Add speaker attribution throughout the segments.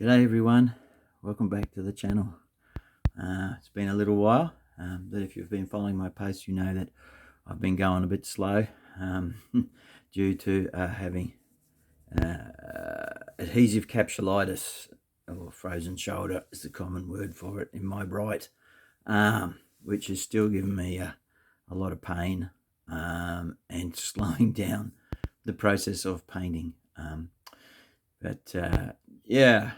Speaker 1: G'day everyone, welcome back to the channel. It's been a little while, but if you've been following my posts you know that I've been going a bit slow due to having adhesive capsulitis, or frozen shoulder is the common word for it, in my right arm, which is still giving me a lot of pain and slowing down the process of painting. Yeah,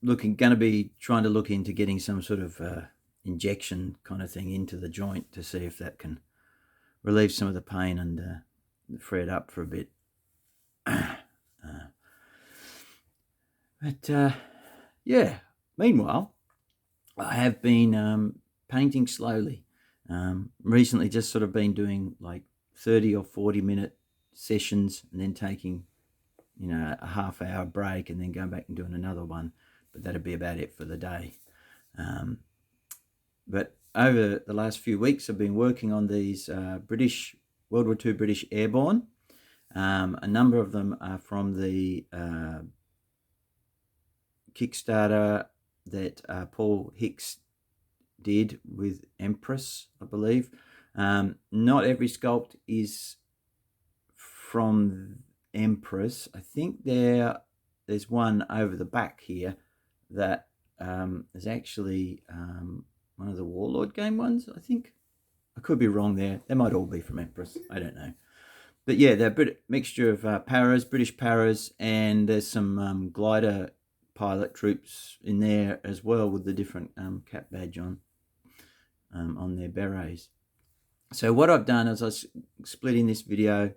Speaker 1: going to be trying to look into getting some sort of injection kind of thing into the joint to see if that can relieve some of the pain and free it up for a bit. Yeah, meanwhile, I have been painting slowly. Recently just sort of been doing like 30 or 40-minute sessions and then taking, a half-hour break and then going back and doing another one. But that'd be about it for the day. But over the last few weeks, I've been working on these World War II British Airborne. A number of them are from the Kickstarter that Paul Hicks did with Empress, I believe. Not every sculpt is from Empress. I think there's one over the back here that is actually one of the Warlord game ones, I think. I could be wrong there. They might all be from Empress. I don't know. But yeah, they're a mixture of paras, British paras, and there's some glider pilot troops in there as well with the different cap badge on their berets. So what I've done is I'm splitting this video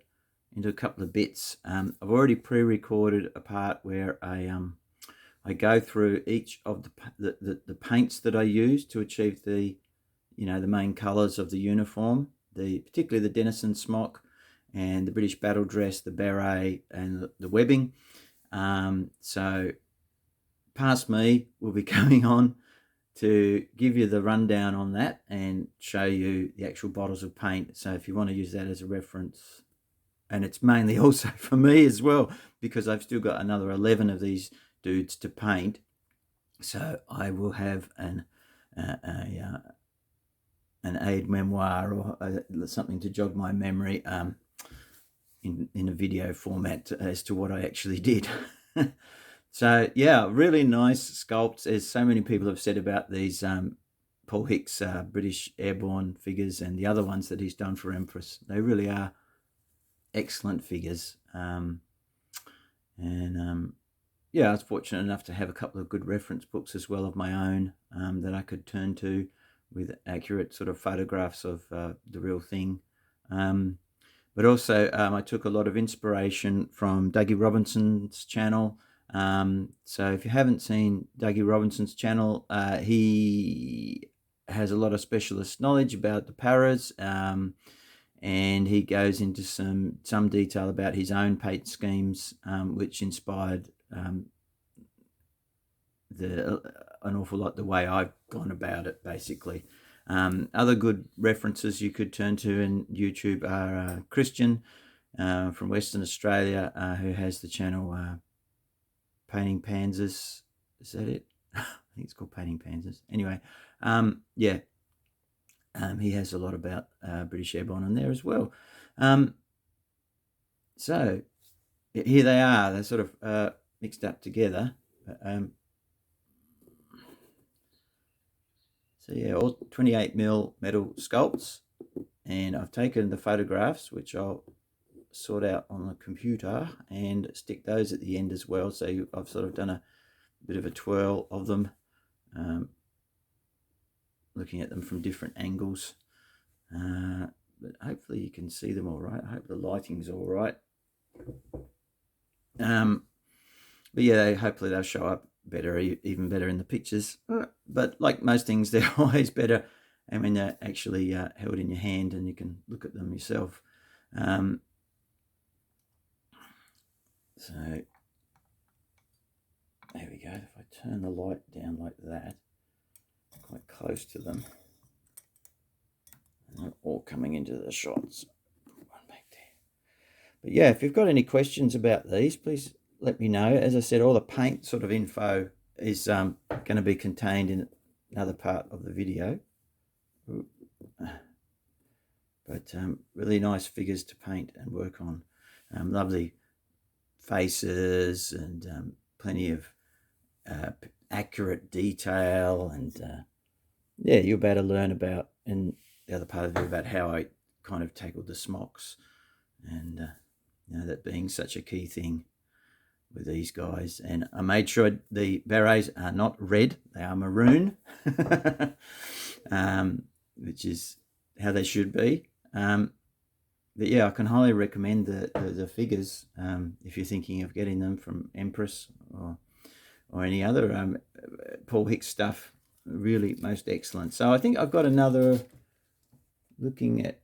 Speaker 1: into a couple of bits. I've already pre-recorded a part where I go through each of the paints that I use to achieve the main colours of the uniform, particularly the Denizen smock and the British battle dress, the beret and the webbing. So past me will be coming on to give you the rundown on that and show you the actual bottles of paint. So if you want to use that as a reference, and it's mainly also for me as well, because I've still got another 11 of these dudes to paint. So I will have an aid memoir or something to jog my memory in a video format as to what I actually did. So yeah, really nice sculpts, as so many people have said about these Paul Hicks British Airborne figures and the other ones that he's done for Empress. They really are excellent figures. Yeah, I was fortunate enough to have a couple of good reference books as well of my own that I could turn to with accurate sort of photographs of the real thing. But also I took a lot of inspiration from Dougie Robinson's channel. So if you haven't seen Dougie Robinson's channel, he has a lot of specialist knowledge about the paras, and he goes into some detail about his own paint schemes, which inspired an awful lot the way I've gone about it, basically. Other good references you could turn to in YouTube are Christian from Western Australia, who has the channel Painting Panzers. Is that it? I think it's called Painting Panzers. Anyway, yeah, he has a lot about British Airborne on there as well. So here they are. They're sort of mixed up together. So yeah, all 28mm metal sculpts, and I've taken the photographs, which I'll sort out on the computer and stick those at the end as well. So I've sort of done a bit of a twirl of them, looking at them from different angles, but hopefully you can see them all right. I hope the lighting's all right. But yeah, hopefully they'll show up better, even better in the pictures. But like most things, they're always better and when they're actually held in your hand and you can look at them yourself. So there we go. If I turn the light down like that, quite close to them, and they're all coming into the shots. Put one back there. But yeah, if you've got any questions about these, please let me know. As I said, all the paint sort of info is going to be contained in another part of the video. But really nice figures to paint and work on. Lovely faces and plenty of accurate detail, and yeah, you'll be able to learn about in the other part of the video about how I kind of tackled the smocks, and you know, that being such a key thing with these guys. And I made sure the berets are not red, they are maroon, which is how they should be. But yeah, I can highly recommend the figures if you're thinking of getting them from Empress or any other Paul Hicks stuff. Really most excellent. So I think I've got another, looking at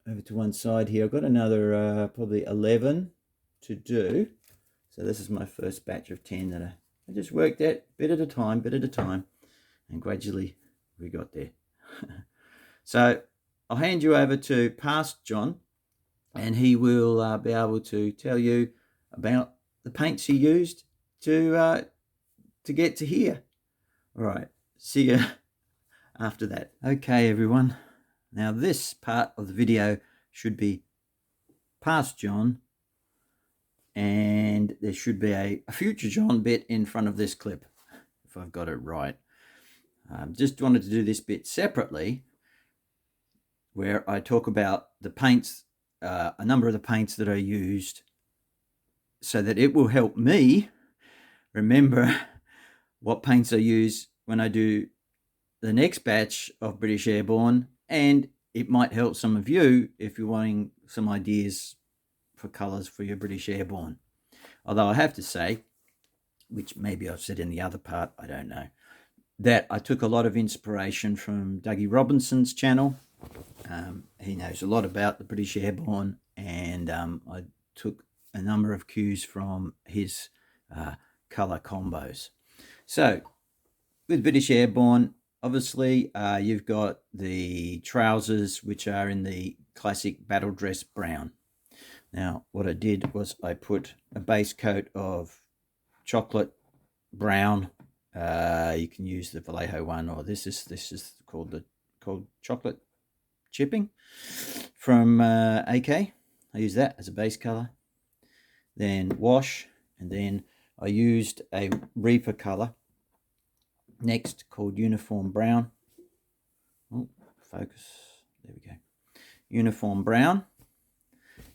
Speaker 1: over to one side here, I've got another probably 11 to do. So this is my first batch of 10 that I just worked at bit at a time, and gradually we got there. So I'll hand you over to Past John, and he will be able to tell you about the paints he used to get to here. All right, see you after that. Okay, everyone. Now this part of the video should be Past John, and there should be a Future John bit in front of this clip, if I've got it right. Just wanted to do this bit separately, where I talk about the paints, a number of the paints that I used, so that it will help me remember what paints I use when I do the next batch of British Airborne, and it might help some of you if you're wanting some ideas for colours for your British Airborne. Although I have to say, which maybe I've said in the other part, I don't know, that I took a lot of inspiration from Dougie Robinson's channel. He knows a lot about the British Airborne, and I took a number of cues from his colour combos. So with British Airborne, obviously you've got the trousers, which are in the classic battle dress brown. Now what I did was I put a base coat of chocolate brown. You can use the Vallejo one, or this is called chocolate chipping from AK. I use that as a base color. Then wash, and then I used a Reaper color next called Uniform Brown. Oh, focus. There we go. Uniform Brown.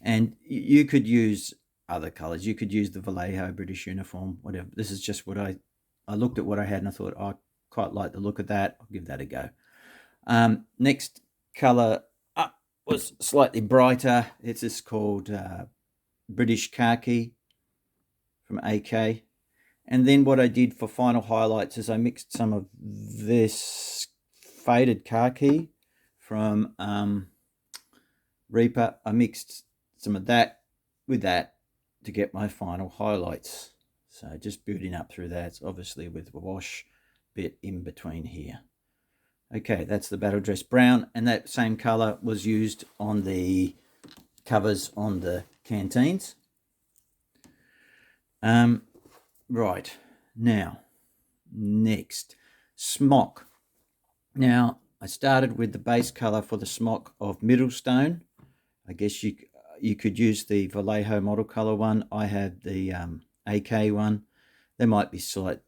Speaker 1: And you could use other colors. You could use the Vallejo British Uniform, whatever. This is just what I looked at what I had, and I thought, I quite like the look of that. I'll give that a go. Next color up was slightly brighter. It's just called British Khaki from AK. And then what I did for final highlights is I mixed some of this faded khaki from Reaper. I mixed some of that with that to get my final highlights. So just building up through that, obviously with the wash bit in between here. Okay, that's the battle dress brown, and that same color was used on the covers on the canteens. Right, now, next, smock. Now, I started with the base color for the smock of Middlestone. I guess you could use the Vallejo model color one. I had the AK one. There might be slight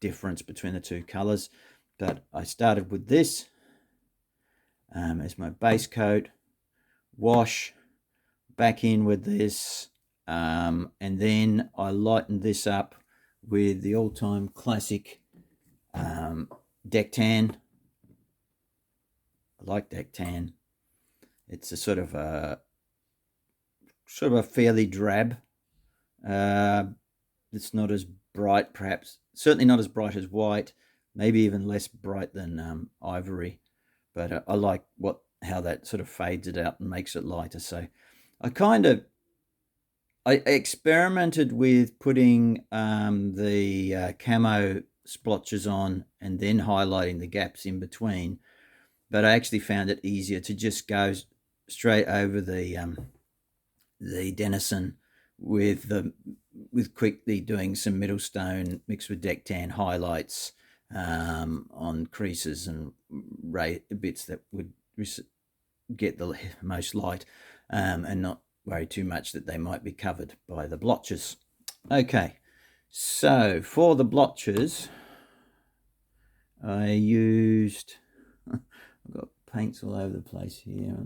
Speaker 1: difference between the two colors, but I started with this as my base coat, wash, back in with this, and then I lightened this up with the all-time classic deck tan. I like deck tan. It's a sort of a fairly drab. It's not as bright, perhaps. Certainly not as bright as white. Maybe even less bright than ivory. But I like how that sort of fades it out and makes it lighter. So I experimented with putting the camo splotches on and then highlighting the gaps in between. But I actually found it easier to just go straight over the Denison with the with quickly doing some middle stone mixed with deck tan highlights on creases and bits that would get the most light, and not worry too much that they might be covered by the blotches. Okay, so for the blotches, I used, I've got paints all over the place here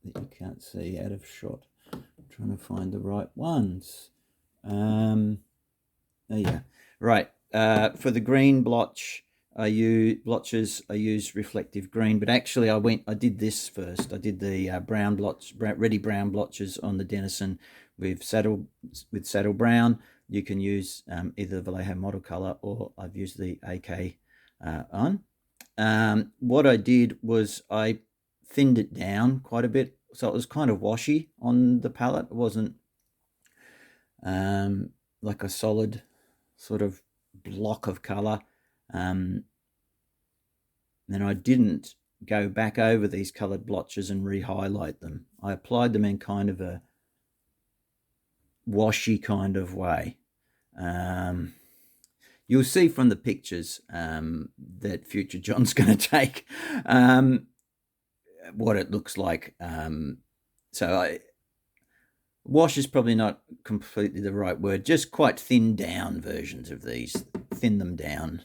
Speaker 1: that you can't see out of shot. I'm trying to find the right ones. There you go. Right, for the green blotches, I use reflective green, but actually I did this first. I did the ready brown blotches on the Denison with saddle brown. You can use either Vallejo model color, or I've used the AK on. What I did was I thinned it down quite a bit, so it was kind of washy on the palette. It wasn't like a solid sort of block of color. Then I didn't go back over these colored blotches and re-highlight them. I applied them in kind of a washy kind of way. You'll see from the pictures that future John's going to take what it looks like. Wash is probably not completely the right word, just quite thinned down versions of these, thin them down.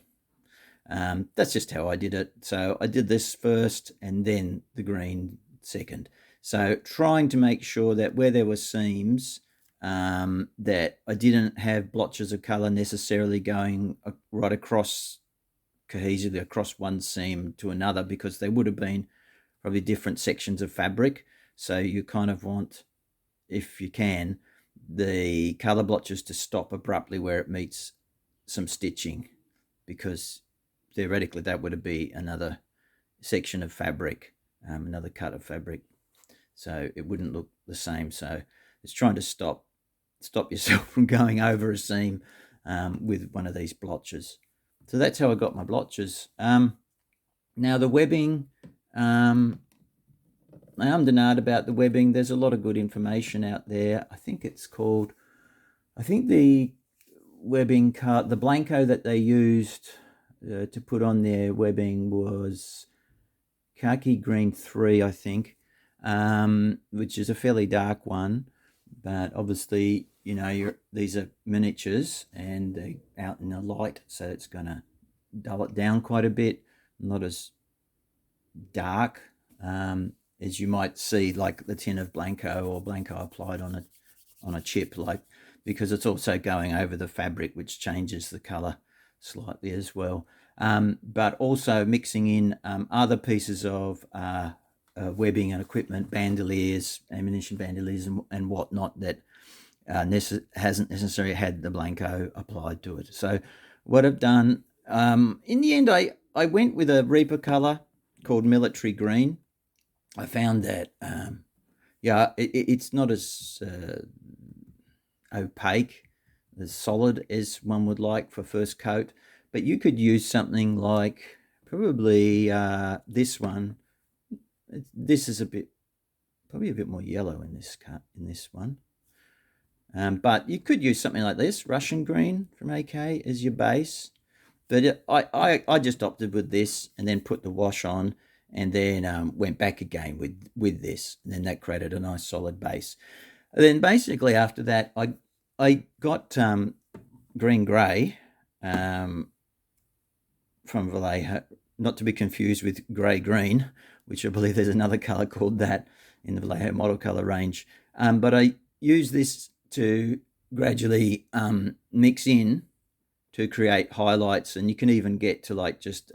Speaker 1: That's just how I did it. So I did this first and then the green second. So trying to make sure that where there were seams, that I didn't have blotches of color necessarily going right across cohesively across one seam to another, because they would have been probably different sections of fabric. So you kind of want, if you can, the color blotches to stop abruptly where it meets some stitching, because theoretically that would be another section of fabric, another cut of fabric, so it wouldn't look the same. So it's trying to stop yourself from going over a seam with one of these blotches. So that's how I got my blotches. Now the webbing, I ummed about the webbing. There's a lot of good information out there. I think the webbing card, the Blanco that they used to put on their webbing was khaki green 3, I think, which is a fairly dark one. But obviously, you know, these are miniatures and they're out in the light, so it's going to dull it down quite a bit. Not as dark as you might see, like the tin of Blanco or Blanco applied on a chip, like, because it's also going over the fabric, which changes the color slightly as well. But also mixing in other pieces of webbing and equipment, bandoliers, ammunition bandoliers and whatnot, that hasn't necessarily had the Blanco applied to it. So what I've done, in the end, I went with a Reaper color called Military Green. I found that, it's not as opaque, as solid as one would like for first coat, but you could use something like probably this one. This is probably a bit more yellow in this one, but you could use something like this, Russian green from AK, as your base. But I just opted with this and then put the wash on, and then went back again with this, and then that created a nice solid base. And then basically after that, I got green grey from Vallejo, not to be confused with grey green, which I believe there's another colour called that in the Vallejo model colour range. But I use this to gradually mix in to create highlights, and you can even get to like just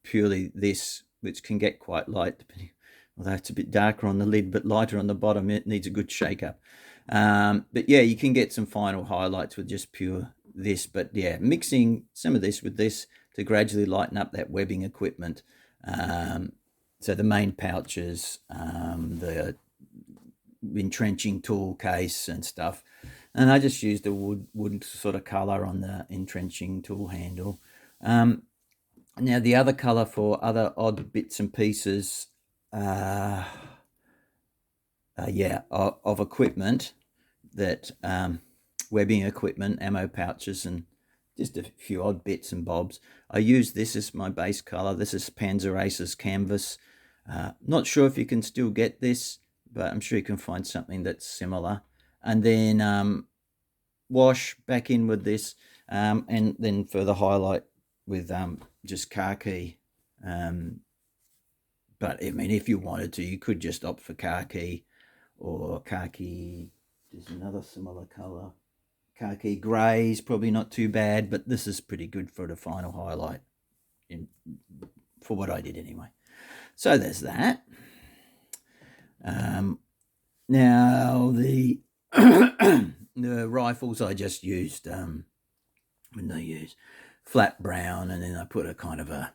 Speaker 1: purely this, which can get quite light, depending, although it's a bit darker on the lid but lighter on the bottom. It needs a good shake up. But yeah, you can get some final highlights with just pure this. But yeah, mixing some of this with this to gradually lighten up that webbing equipment. So the main pouches, the entrenching tool case and stuff. And I just used a wood sort of colour on the entrenching tool handle. Now the other colour for other odd bits and pieces, of equipment that webbing equipment, ammo pouches, and just a few odd bits and bobs. I use this as my base color. This is Panzer Aces canvas. Not sure if you can still get this, but I'm sure you can find something that's similar. And then wash back in with this, and then further highlight with just khaki. But I mean, if you wanted to, you could just opt for khaki, or khaki. There's another similar color. Khaki grey is probably not too bad, but this is pretty good for the final highlight, for what I did anyway. So there's that. Now the the rifles I just used, when I use flat brown, and then I put a kind of a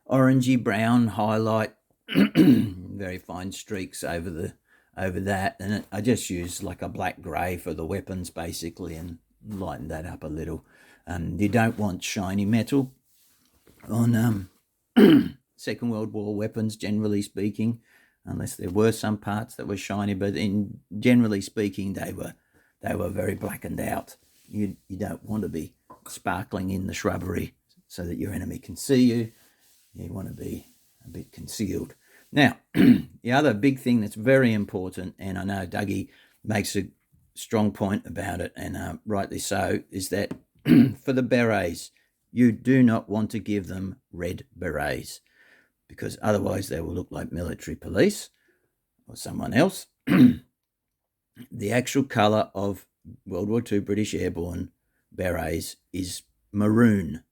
Speaker 1: orangey brown highlight, very fine streaks over that, and I just use like a black grey for the weapons basically, and lighten that up a little. You don't want shiny metal on Second World War weapons, generally speaking, unless there were some parts that were shiny, but generally speaking they were very blackened out. You don't want to be sparkling in the shrubbery so that your enemy can see you. You want to be a bit concealed. Now, the other big thing that's very important, and I know Dougie makes a strong point about it, and rightly so, is that for the berets, you do not want to give them red berets, because otherwise they will look like military police or someone else. The actual colour of World War II British Airborne berets is maroon.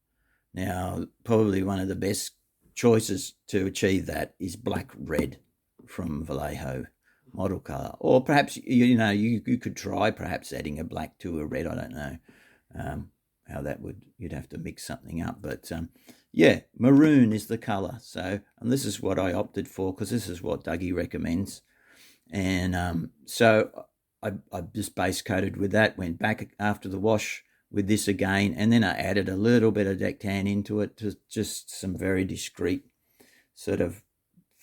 Speaker 1: Now, probably one of the best choices to achieve that is black red from Vallejo model colour, or perhaps you could try perhaps adding a black to a red. I don't know how that would, you'd have to mix something up, but yeah, maroon is the colour. So, and this is what I opted for because this is what Dougie recommends, and so I just base coated with that, went back after the wash with this again, and then I added a little bit of deck tan into it, to just some very discreet sort of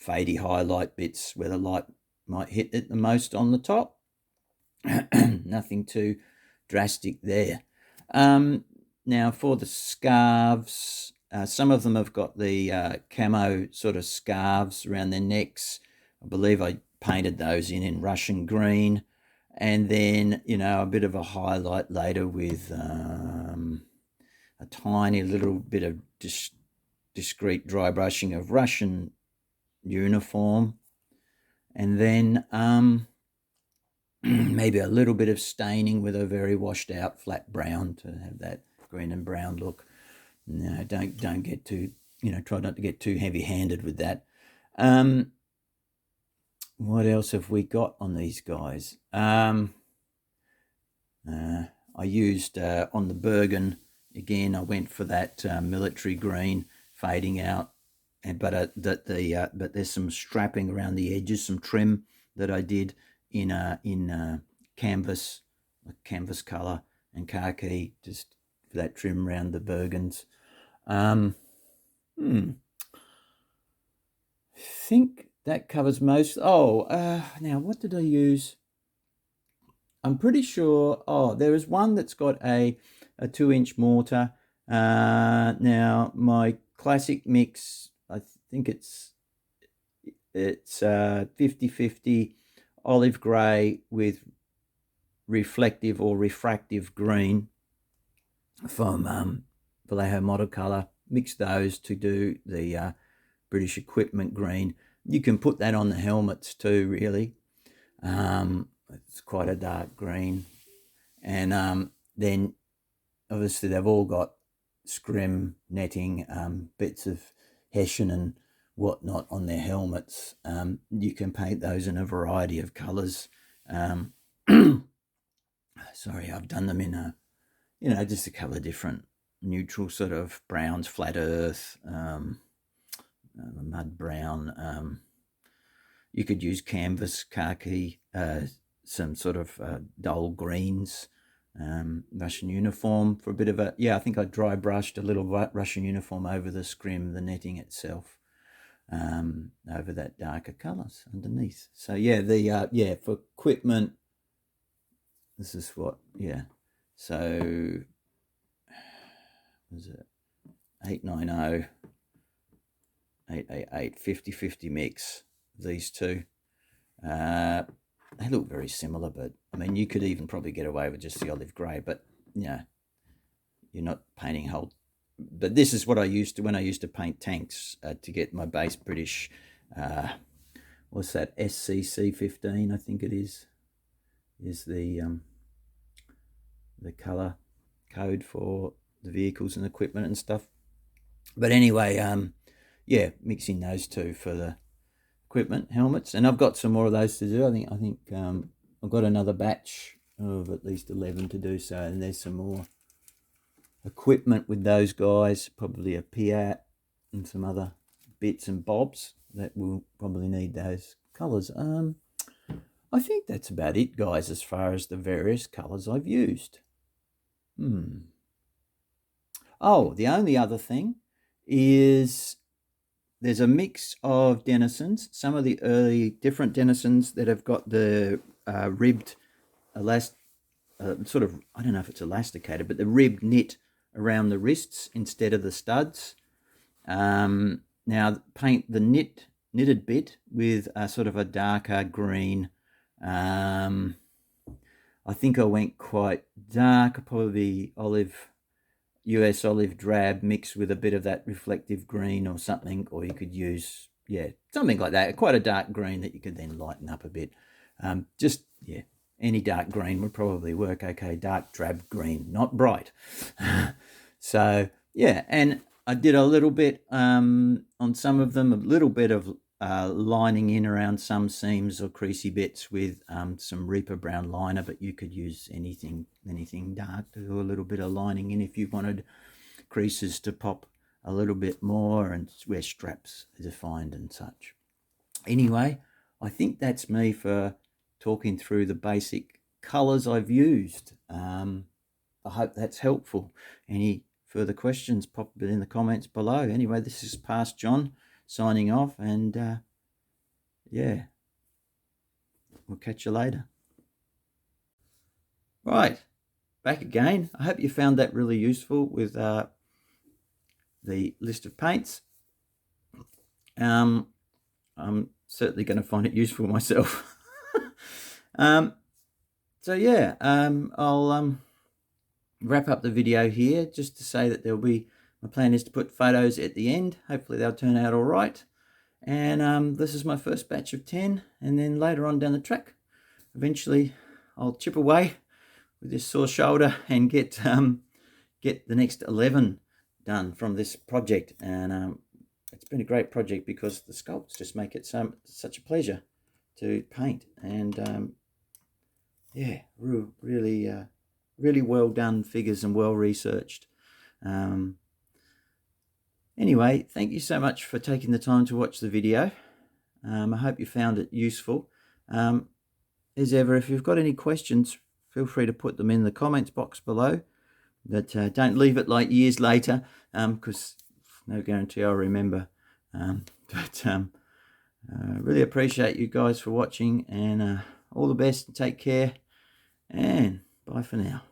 Speaker 1: fadey highlight bits where the light might hit it the most on the top. Nothing too drastic there. Now for the scarves, some of them have got the camo sort of scarves around their necks. I believe I painted those in Russian green. And then, a bit of a highlight later with a tiny little bit of discreet dry brushing of Russian uniform. And then maybe a little bit of staining with a very washed out flat brown to have that green and brown look. No, don't get too, try not to get too heavy handed with that. What else have we got on these guys? I used on the Bergen, again, I went for that military green fading out, but there's some strapping around the edges, some trim that I did in canvas colour and khaki, just for that trim around the Bergens. I think that covers most. Now what did I use? I'm pretty sure. There is one that's got a 2-inch mortar. Now my classic mix, I think it's 50-50 olive grey with reflective or refractive green from Vallejo model colour. Mix those to do the British equipment green. You can put that on the helmets too, really. It's quite a dark green. And then obviously they've all got scrim netting, bits of hessian and whatnot on their helmets. You can paint those in a variety of colours. Sorry, I've done them in just a couple of different neutral sort of browns, flat earth, mud brown. You could use canvas, khaki, some sort of dull greens, Russian uniform for a bit of a, I think I dry brushed a little Russian uniform over the scrim, the netting itself, over that darker colours underneath. So for equipment, this is what, So was it 890, 888, 50-50 mix, these two. They look very similar, but I mean, you could even probably get away with just the olive grey, but yeah, you're not painting whole. But this is what I used to when I used to paint tanks to get my base British. What's that? SCC 15, I think it is the colour code for the vehicles and equipment and stuff. But anyway, yeah, mixing those two for the equipment, helmets, and I've got some more of those to do. I think I've got another batch of at least 11 to do so, and there's some more equipment with those guys, probably a Piat and some other bits and bobs that will probably need those colours. I think that's about it, guys, as far as the various colours I've used. Oh, the only other thing is there's a mix of denizens, some of the early different denizens that have got the ribbed sort of, I don't know if it's elasticated, but the ribbed knit around the wrists instead of the studs. Now paint the knitted bit with a sort of a darker green. I think I went quite dark, probably US olive drab mixed with a bit of that reflective green or something, or you could use, yeah, something like that, quite a dark green that you could then lighten up a bit. Just, yeah, any dark green would probably work okay. Dark drab green, not bright. So, yeah, and I did a little bit on some of them, a little bit of lining in around some seams or creasy bits with some Reaper brown liner, but you could use anything dark to do a little bit of lining in if you wanted creases to pop a little bit more and where straps are defined and such. Anyway, I think that's me for talking through the basic colours I've used. I hope that's helpful. Any further questions, pop it in the comments below. Anyway, this is Past John signing off, and yeah, we'll catch you later. Right, back again. I hope you found that really useful with the list of paints. I'm certainly going to find it useful myself. So yeah, I'll wrap up the video here just to say that there'll be, my plan is to put photos at the end. Hopefully they'll turn out all right. And this is my first batch of 10, and then later on down the track, eventually I'll chip away with this sore shoulder and get the next 11 done from this project. And it's been a great project because the sculpts just make it such a pleasure to paint. And yeah, really well done figures and well researched. Anyway, thank you so much for taking the time to watch the video. I hope you found it useful. As ever, if you've got any questions, feel free to put them in the comments box below. But don't leave it like years later, because no guarantee I'll remember. Really appreciate you guys for watching, and all the best, and take care, and bye for now.